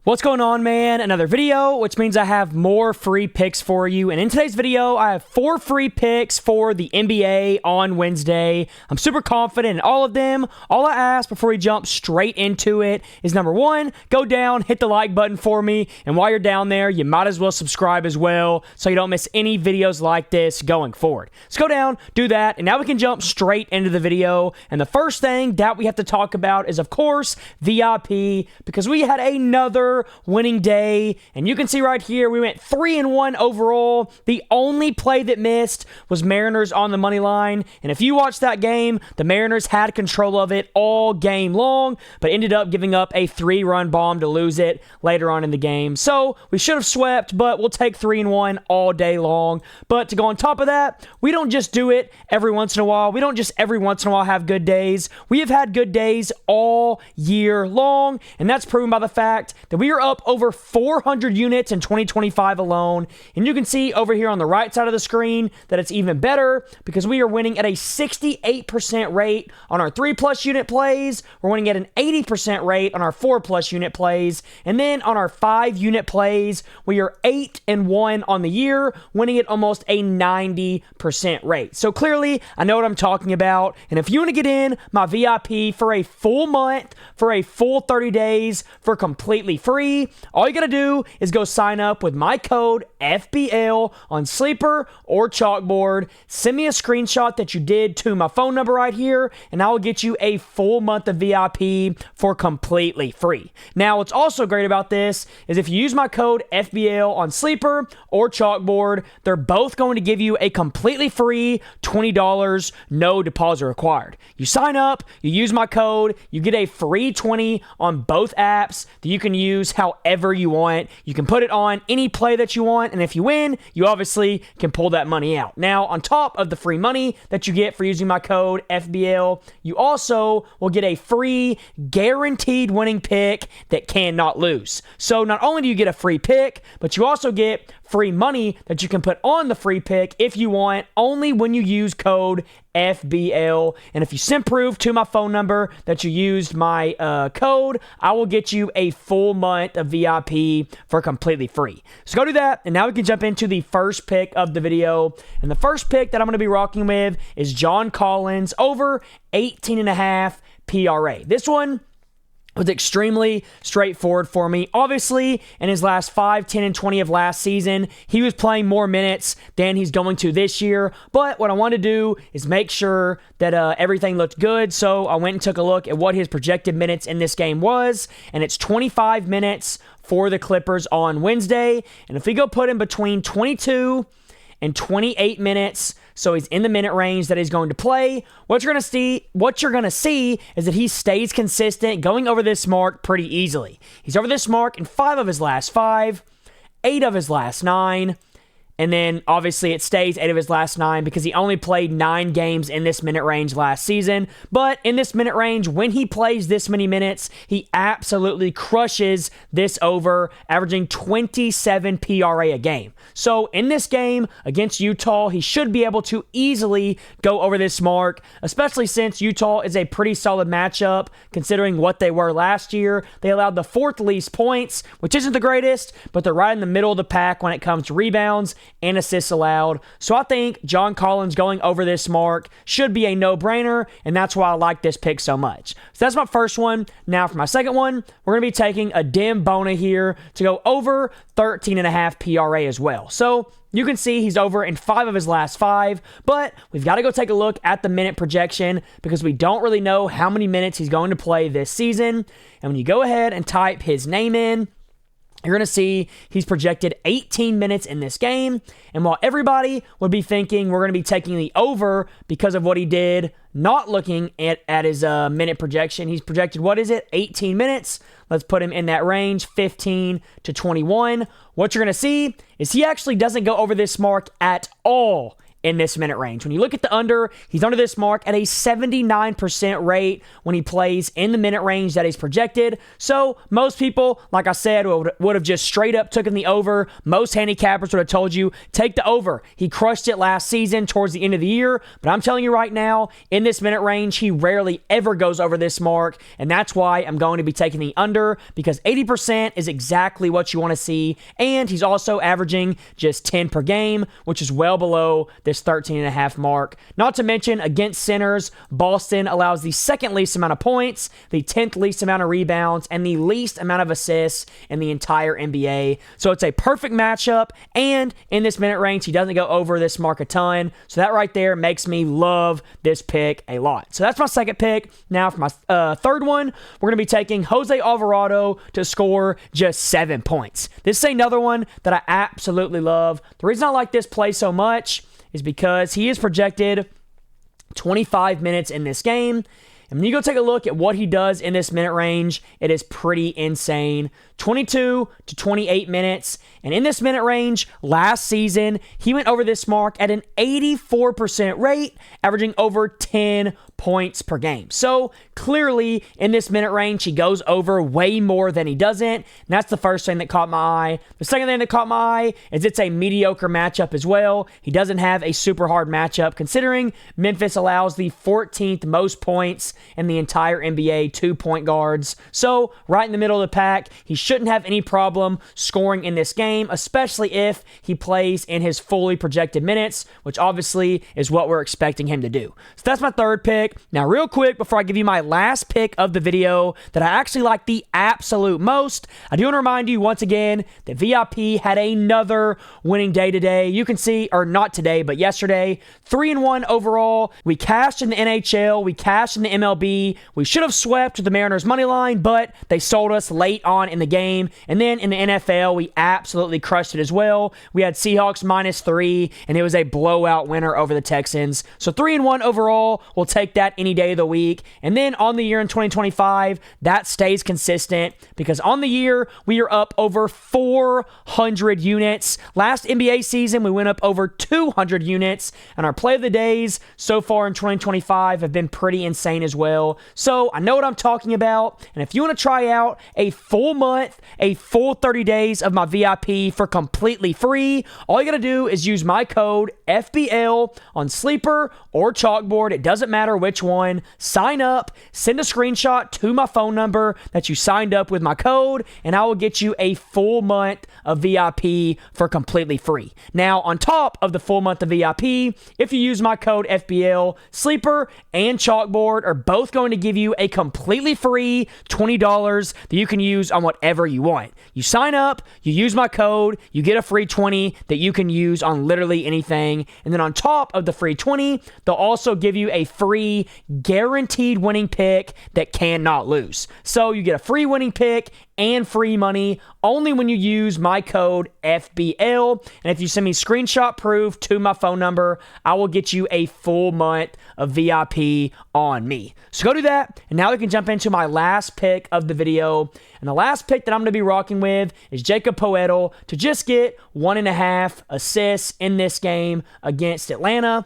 What's going on, man? Another video, which means I have more free picks for you. And in today's video, I have 4 free picks for the NBA on Wednesday. I'm super confident in all of them. All I ask before we jump straight into it is number 1, go down, hit the like button for me. And while you're down there, you might as well subscribe as well so you don't miss any videos like this going forward. So go down, do that, and now we can jump straight into the video. And the first thing that we have to talk about is, of course, VIP, because we had another winning day, and you can see right here we went 3-1 overall. The only play that missed was Mariners on the money line, and if you watched that game, the Mariners had control of it all game long, but ended up giving up a 3-run bomb to lose it later on in the game. So we should have swept, but we'll take 3-1 all day long. But to go on top of that, we don't just do it every once in a while. We don't just every once in a while have good days. We have had good days all year long, and that's proven by the fact that we are up over 400 units in 2025 alone. And you can see over here on the right side of the screen that it's even better because we are winning at a 68% rate on our 3+ unit plays. We're winning at an 80% rate on our 4+ unit plays. And then on our 5 unit plays, we are 8-1 on the year, winning at almost a 90% rate. So clearly, I know what I'm talking about. And if you want to get in my VIP for a full month, for a full 30 days, for completely free, all you got to do is go sign up with my code FBL on Sleeper or Chalkboard. Send me a screenshot that you did to my phone number right here, and I will get you a full month of VIP for completely free. Now, what's also great about this is if you use my code FBL on Sleeper or Chalkboard, they're both going to give you a completely free $20, no deposit required. You sign up, you use my code, you get a free 20 on both apps that you can use however you want. You can put it on any play that you want, and if you win, you obviously can pull that money out. Now, on top of the free money that you get for using my code FBL, you also will get a free guaranteed winning pick that cannot lose. So not only do you get a free pick, but you also get free money that you can put on the free pick if you want, only when you use code FBL. And if you send proof to my phone number that you used my code, I will get you a full month of VIP for completely free. So go do that, and now we can jump into the first pick of the video. And the first pick that I'm going to be rocking with is John Collins over 18.5 PRA. This one was extremely straightforward for me. Obviously, in his last 5, 10, and 20 of last season, he was playing more minutes than he's going to this year. But what I wanted to do is make sure that everything looked good. So I went and took a look at what his projected minutes in this game was, and it's 25 minutes for the Clippers on Wednesday. And if we go put him between 22 and 28 minutes, so he's in the minute range that he's going to play, what you're going to see is that he stays consistent, going over this mark pretty easily. He's over this mark in 5 of his last 5, 8 of his last 9, and then obviously it stays 8 of his last 9 because he only played 9 games in this minute range last season. But in this minute range, when he plays this many minutes, he absolutely crushes this over, averaging 27 PRA a game. So in this game against Utah, he should be able to easily go over this mark, especially since Utah is a pretty solid matchup considering what they were last year. They allowed the 4th least points, which isn't the greatest, but they're right in the middle of the pack when it comes to rebounds and assists allowed. So I think John Collins going over this mark should be a no-brainer, and that's why I like this pick so much. So that's my first one. Now for my second one, we're going to be taking Adem Bona here to go over 13.5 PRA as well. So you can see he's over in 5 of his last 5, but we've got to go take a look at the minute projection because we don't really know how many minutes he's going to play this season. And when you go ahead and type his name in, you're going to see he's projected 18 minutes in this game. And while everybody would be thinking we're going to be taking the over because of what he did, not looking at his minute projection, he's projected, 18 minutes. Let's put him in that range, 15 to 21. What you're going to see is he actually doesn't go over this mark at all in this minute range. When you look at the under, he's under this mark at a 79% rate when he plays in the minute range that he's projected. So most people, like I said, would have just straight up taken the over. Most handicappers would have told you, take the over. He crushed it last season towards the end of the year, but I'm telling you right now, in this minute range, he rarely ever goes over this mark, and that's why I'm going to be taking the under, because 80% is exactly what you want to see, and he's also averaging just 10 per game, which is well below this 13.5 mark. Not to mention, against centers, Boston allows the second least amount of points, the 10th least amount of rebounds, and the least amount of assists in the entire NBA. So it's a perfect matchup, and in this minute range, he doesn't go over this mark a ton. So that right there makes me love this pick a lot. So that's my second pick. Now for my third one, we're going to be taking Jose Alvarado to score just 7 points. This is another one that I absolutely love. The reason I like this play so much is because he is projected 25 minutes in this game. And when you go take a look at what he does in this minute range, it is pretty insane. 22 to 28 minutes. And in this minute range, last season, he went over this mark at an 84% rate, averaging over 10 points per game. So clearly, in this minute range, he goes over way more than he doesn't. And that's the first thing that caught my eye. The second thing that caught my eye is it's a mediocre matchup as well. He doesn't have a super hard matchup, considering Memphis allows the 14th most points in the entire NBA to point guards. So right in the middle of the pack, he shouldn't have any problem scoring in this game, especially if he plays in his fully projected minutes, which obviously is what we're expecting him to do. So that's my third pick. Now, real quick, before I give you my last pick of the video that I actually like the absolute most, I do want to remind you once again that VIP had another winning day today. You can see, or not today, but yesterday, 3-1 overall. We cashed in the NHL. We cashed in the MLB. We should have swept with the Mariners money line, but they sold us late on in the game. And then in the NFL, we absolutely crushed it as well. We had Seahawks -3, and it was a blowout winner over the Texans. So 3-1 overall. We'll take that any day of the week. And then on the year in 2025, that stays consistent, because on the year, we are up over 400 units. Last NBA season, we went up over 200 units, and our play of the days so far in 2025 have been pretty insane as well. So I know what I'm talking about, and if you want to try out a full month, a full 30 days of my VIP for completely free, all you got to do is use my code FBL on Sleeper or Chalkboard. It doesn't matter which one. Sign up, send a screenshot to my phone number that you signed up with my code, and I will get you a full month of VIP for completely free. Now, on top of the full month of VIP, if you use my code FBL, Sleeper and Chalkboard are both going to give you a completely free $20 that you can use on whatever you want. You sign up, you use my code, you get a free 20 that you can use on literally anything. And then on top of the free 20, they'll also give you a free guaranteed winning pick that cannot lose. So you get a free winning pick and free money only when you use my code FBL. And if you send me screenshot proof to my phone number, I will get you a full month of VIP on me. So go do that. And now we can jump into my last pick of the video. And the last pick that I'm going to be rocking with is Jakob Poeltl to just get 1.5 assists in this game against Atlanta.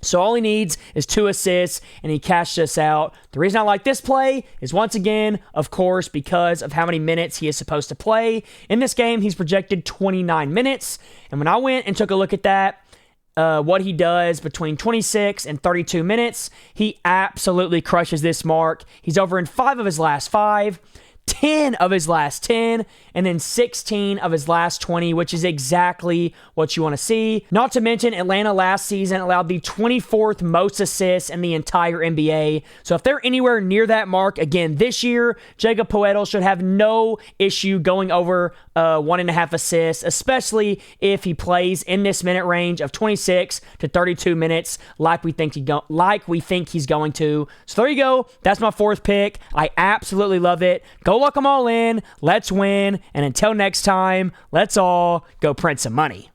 So all he needs is 2 assists, and he cashed us out. The reason I like this play is, once again, of course, because of how many minutes he is supposed to play. In this game, he's projected 29 minutes. And when I went and took a look at that, what he does between 26 and 32 minutes, he absolutely crushes this mark. He's over in 5 of his last 5. 10 of his last 10, and then 16 of his last 20, which is exactly what you want to see. Not to mention, Atlanta last season allowed the 24th most assists in the entire NBA. So if they're anywhere near that mark again this year, Jakob Poeltl should have no issue going over 1.5 assists, especially if he plays in this minute range of 26 to 32 minutes like we think he's going to. So there you go. That's my 4th pick. I absolutely love it. Go lock them all in. Let's win. And until next time, let's all go print some money.